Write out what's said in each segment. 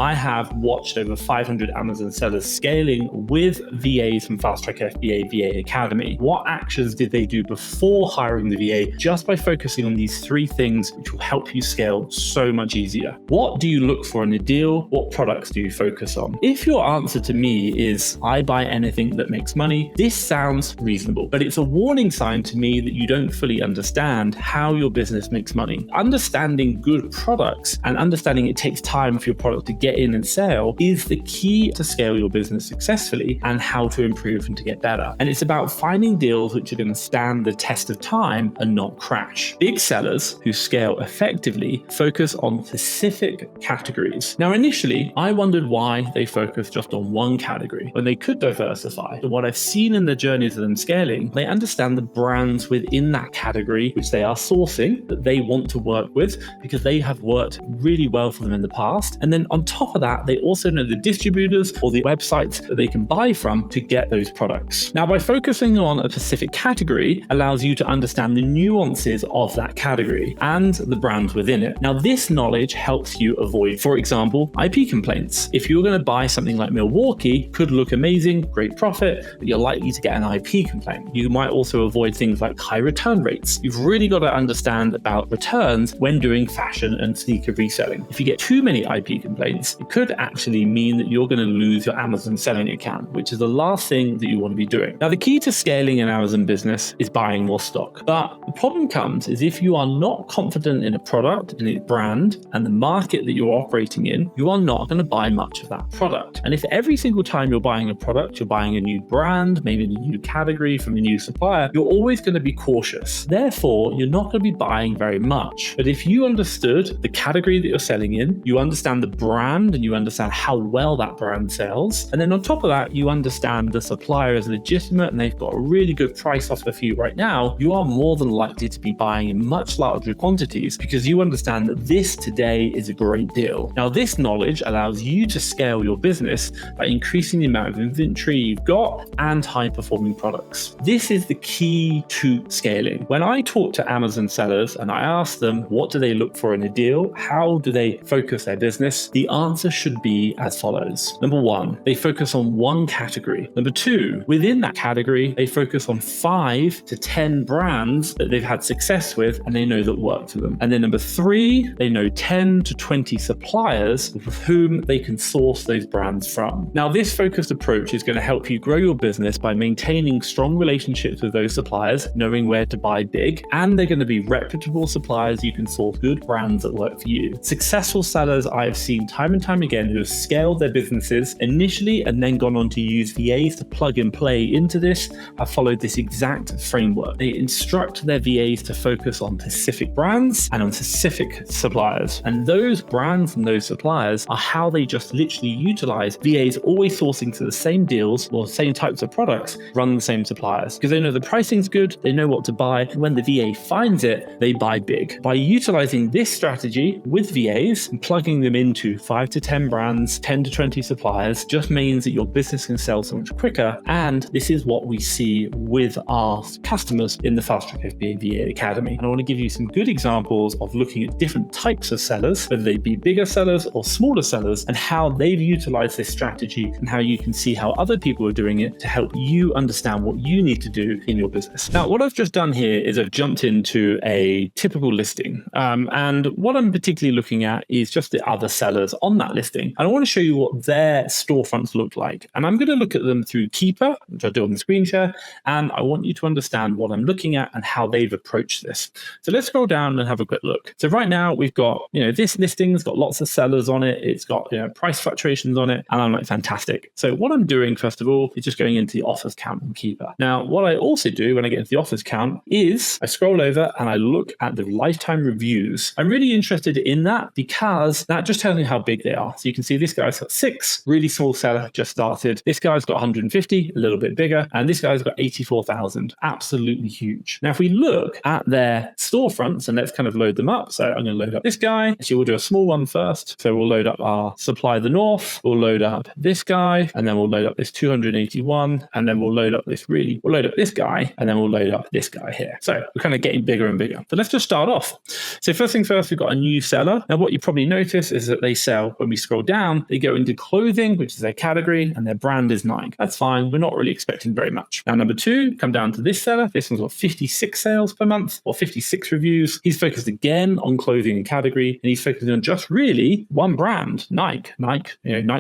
I have watched over 500 Amazon sellers scaling with VAs from FastTrackFBA VA Academy. What actions did they do before hiring the VA just by focusing on these three things, which will help you scale so much easier? What do you look for in a deal? What products do you focus on? If your answer to me is, I buy anything that makes money, this sounds reasonable, but it's a warning sign to me that you don't fully understand how your business makes money. Understanding good products and understanding it takes time for your product to get in and sell is the key to scale your business successfully and how to improve and to get better. And it's about finding deals which are going to stand the test of time and not crash. Big sellers who scale effectively focus on specific categories. Now, initially, I wondered why they focus just on one category when they could diversify. But what I've seen in the journeys of them scaling, they understand the brands within that category which they are sourcing that they want to work with because they have worked really well for them in the past. And then on top of that, they also know the distributors or the websites that they can buy from to get those products. Now, by focusing on a specific category allows you to understand the nuances of that category and the brands within it. Now, this knowledge helps you avoid, for example, IP complaints. If you're going to buy something like Milwaukee, could look amazing, great profit, but you're likely to get an IP complaint. You might also avoid things like high return rates. You've really got to understand about returns when doing fashion and sneaker reselling. If you get too many IP complaints, it could actually mean that you're going to lose your Amazon selling account, which is the last thing that you want to be doing. Now, the key to scaling an Amazon business is buying more stock. But the problem comes is if you are not confident in a product, in its brand, and the market that you're operating in, you are not going to buy much of that product. And if every single time you're buying a product, you're buying a new brand, maybe a new category from a new supplier, you're always going to be cautious. Therefore, you're not going to be buying very much. But if you understood the category that you're selling in, you understand the brand and you understand how well that brand sells, and then on top of that, you understand the supplier is legitimate and they've got a really good price offer for you right now, you are more than likely to be buying in much larger quantities because you understand that this today is a great deal. Now, this knowledge allows you to scale your business by increasing the amount of inventory you've got and high-performing products. This is the key to scaling. When I talk to Amazon sellers and I ask them what do they look for in a deal, how do they focus their business, the answer should be as follows. Number one, they focus on one category. Number two, within that category, they focus on 5 to 10 brands that they've had success with and they know that work for them. And then number three, they know 10 to 20 suppliers with whom they can source those brands from. Now, this focused approach is going to help you grow your business by maintaining strong relationships with those suppliers, knowing where to buy big, and they're going to be reputable suppliers you can source good brands that work for you. Successful sellers I've seen time and time again who have scaled their businesses initially and then gone on to use VAs to plug and play into this have followed this exact framework. They instruct their VAs to focus on specific brands and on specific suppliers. And those brands and those suppliers are how they just literally utilize VAs always sourcing to the same deals or same types of products, run the same suppliers. Because they know the pricing's good, they know what to buy. When the VA finds it, they buy big. By utilizing this strategy with VAs and plugging them into 5 to 10 brands, 10 to 20 suppliers, just means that your business can sell so much quicker. And this is what we see with our customers in the FastTrackFBA VA Academy. And I want to give you some good examples of looking at different types of sellers, whether they be bigger sellers or smaller sellers, and how they've utilized this strategy and how you can see how other people are doing it to help you understand what you need to do in your business. Now, what I've just done here is I've jumped into a typical listing. And what I'm particularly looking at is just the other sellers on that listing. And I want to show you what their storefronts look like. And I'm going to look at them through Keeper, which I'll do on the screen share. And I want you to understand what I'm looking at and how they've approached this. So let's scroll down and have a quick look. So right now we've got, this listing's got lots of sellers on it. It's got, price fluctuations on it. And I'm like, fantastic. So what I'm doing, first of all, is just going into the offers count on Keeper. Now, what I also do when I get into the offers count is I scroll over and I look at the lifetime reviews. I'm really interested in that because that just tells me how big they are. So you can see this guy's got 6, really small seller, just started. This guy's got 150, a little bit bigger. And this guy's got 84,000, absolutely huge. Now, if we look at their storefronts and let's kind of load them up. So I'm going to load up this guy. Actually, we'll do a small one first. So we'll load up our Supply the North. We'll load up this guy, and then we'll load up this 281, and then we'll load up this guy, and then we'll load up this guy here. So we're kind of getting bigger and bigger. So let's just start off. So first thing first, we've got a new seller. Now, what you probably notice is that they sell Now, when we scroll down, they go into clothing, which is their category, and their brand is Nike. That's fine. We're not really expecting very much. Now, number 2, come down to this seller. This one's got 56 sales per month or 56 reviews. He's focused again on clothing and category, and he's focusing on just really one brand, Nike, Nike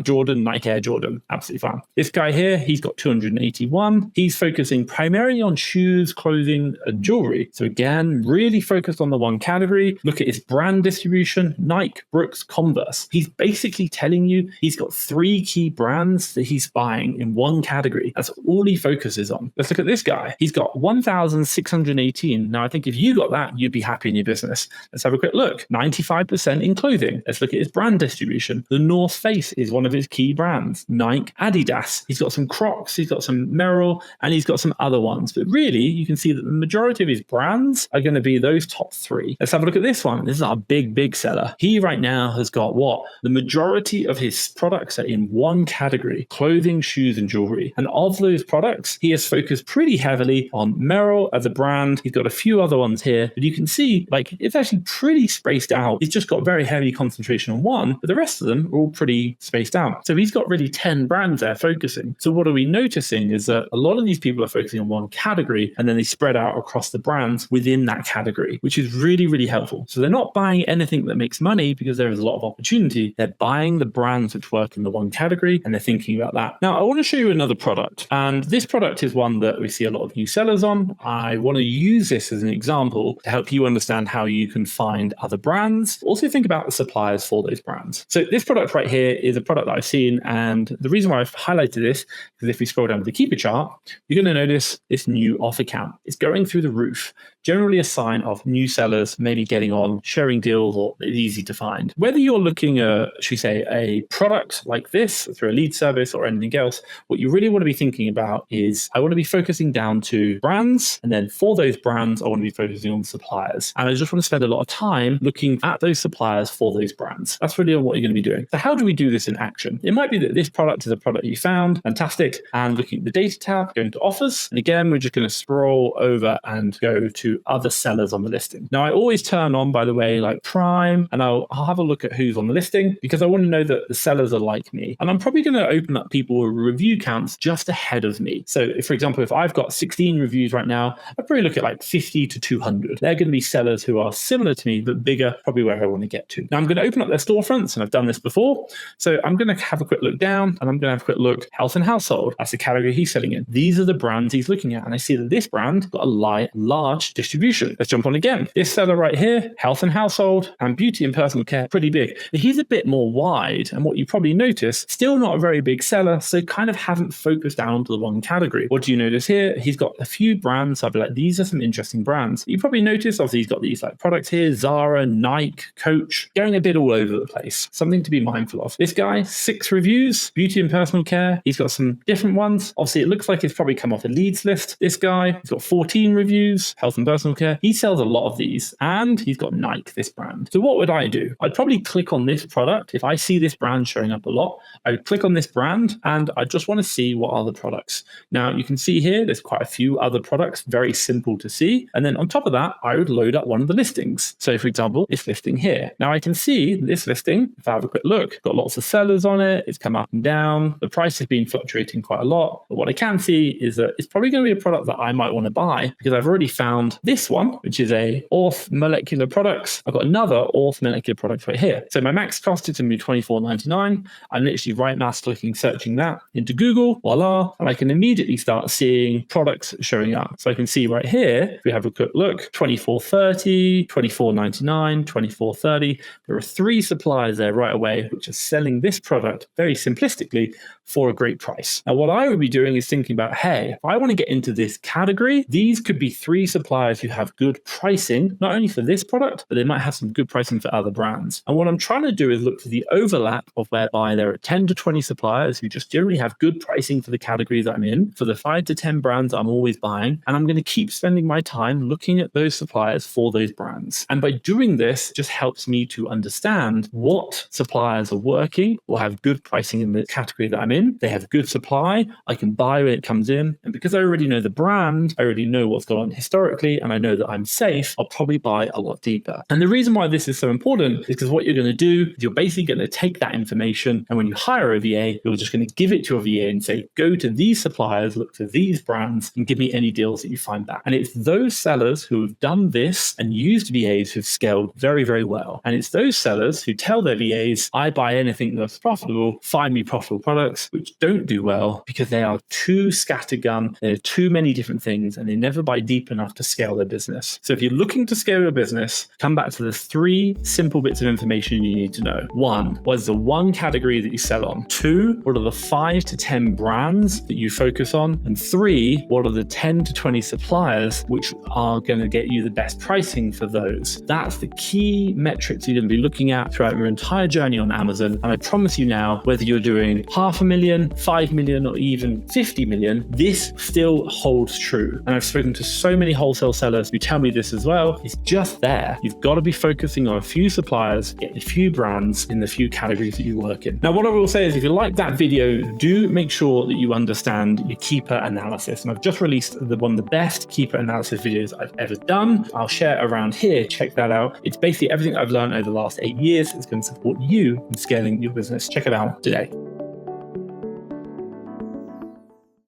Jordan, Nike Air Jordan. Absolutely fine. This guy here, he's got 281. He's focusing primarily on shoes, clothing, and jewelry. So again, really focused on the one category. Look at his brand distribution, Nike, Brooks, Converse. He's basically telling you he's got 3 key brands that he's buying in one category. That's all he focuses on. Let's look at this guy. He's got 1,618. Now, I think if you got that, you'd be happy in your business. Let's have a quick look. 95% in clothing. Let's look at his brand distribution. The North Face is one of his key brands. Nike, Adidas. He's got some Crocs, he's got some Merrell, and he's got some other ones. But really, you can see that the majority of his brands are going to be those top 3. Let's have a look at this one. This is our big seller. He right now has got what? The majority of his products are in one category, clothing, shoes, and jewelry. And of those products, he has focused pretty heavily on Merrell as a brand. He's got a few other ones here, but you can see like it's actually pretty spaced out. He's just got very heavy concentration on one, but the rest of them are all pretty spaced out. So he's got really 10 brands there focusing. So what are we noticing is that a lot of these people are focusing on one category and then they spread out across the brands within that category, which is really helpful. So they're not buying anything that makes money because there is a lot of opportunity. They're buying the brands which work in the one category and they're thinking about that. Now, I want to show you another product, and this product is one that we see a lot of new sellers on. I want to use this as an example to help you understand how you can find other brands. Also think about the suppliers for those brands. So this product right here is a product that I've seen, and the reason why I've highlighted this is if we scroll down to the keeper chart, you're going to notice this new offer count. It's going through the roof. Generally a sign of new sellers maybe getting on, sharing deals, or it's easy to find. Whether you're looking at, should we say, a product like this through a lead service or anything else, what you really want to be thinking about is I want to be focusing down to brands, and then for those brands, I want to be focusing on suppliers. And I just want to spend a lot of time looking at those suppliers for those brands. That's really what you're going to be doing. So how do we do this in action? It might be that this product is a product you found, fantastic, and looking at the data tab, going to offers. And again, we're just going to scroll over and go to other sellers on the listing. Now, I always turn on, by the way, like Prime, and I'll have a look at who's on the listing because I want to know that the sellers are like me. And I'm probably going to open up people with review counts just ahead of me. So if, for example, if I've got 16 reviews right now, I'd probably look at like 50 to 200. They're going to be sellers who are similar to me, but bigger, probably where I want to get to. Now, I'm going to open up their storefronts, and I've done this before. So I'm going to have a quick look down, and I'm going to have a quick look health and household. That's the category he's selling in. These are the brands he's looking at, and I see that this brand got a large distribution. Let's jump on again. This seller right here, health and household and beauty and personal care, pretty big. But he's a bit more wide, and what you probably notice, still not a very big seller, so kind of haven't focused down to the one category. What do you notice here? He's got a few brands. I'd be like, these are some interesting brands. You probably notice, obviously, he's got these like products here, Zara, Nike, Coach, going a bit all over the place. Something to be mindful of. This guy, 6 reviews, beauty and personal care. He's got some different ones. Obviously, it looks like it's probably come off a leads list. This guy, he's got 14 reviews, health and personal care. He sells a lot of these, and he's got Nike, this brand. So what would I do? I'd probably click on this product. If I see this brand showing up a lot, I would click on this brand, and I just want to see what other products. Now, you can see here, there's quite a few other products, very simple to see. And then on top of that, I would load up one of the listings. So for example, this listing here. Now I can see this listing, if I have a quick look, got lots of sellers on it. It's come up and down. The price has been fluctuating quite a lot. But what I can see is that it's probably going to be a product that I might want to buy because I've already found this one, which is a Orth Molecular Products. I've got another Orth Molecular Product right here. So my max cost is going to be $24.99. I'm literally right now clicking, searching that into Google, voila, and I can immediately start seeing products showing up. So I can see right here, if we have a quick look, $24.30, $24.99, $24.30. There are 3 suppliers there right away, which are selling this product very simplistically for a great price. Now, what I would be doing is thinking about, hey, if I want to get into this category, these could be 3 suppliers who have good pricing, not only for this product, but they might have some good pricing for other brands. And what I'm trying to do is look for the overlap of whereby there are 10 to 20 suppliers who just generally have good pricing for the category that I'm in, for the 5 to 10 brands I'm always buying, and I'm going to keep spending my time looking at those suppliers for those brands. And by doing this, just helps me to understand what suppliers are working or have good pricing in the category that I'm in. They have good supply. I can buy when it comes in. And because I already know the brand, I already know what's gone on historically, and I know that I'm safe, I'll probably buy a lot deeper. And the reason why this is so important is because what you're going to do is you're basically going to take that information, and when you hire a VA, you're just going to give it to a VA and say, go to these suppliers, look for these brands, and give me any deals that you find back. And it's those sellers who have done this and used VAs who've scaled very, very well. And it's those sellers who tell their VAs, I buy anything that's profitable, find me profitable products, which don't do well because they are too scattergun, there are too many different things, and they never buy deep enough to scale their business. So if you're looking to scale your business, come back to the 3 simple bits of information you need to know. 1, what is the one category that you sell on? 2, what are the 5 to 10 brands that you focus on? And 3, what are the 10 to 20 suppliers which are going to get you the best pricing for those? That's the key metrics you're going to be looking at throughout your entire journey on Amazon. And I promise you now, whether you're doing 500,000, 5 million, or even 50 million, this still holds true. And I've spoken to so many wholesale sellers who tell me this as well. It's just there. You've got to be focusing on a few suppliers, get a few brands in the few categories that you work in. Now, what I will say is if you like that video, do make sure that you understand your keeper analysis. And I've just released one of the best keeper analysis videos I've ever done. I'll share it around here. Check that out. It's basically everything I've learned over the last 8 years. It's going to support you in scaling your business. Check it out today.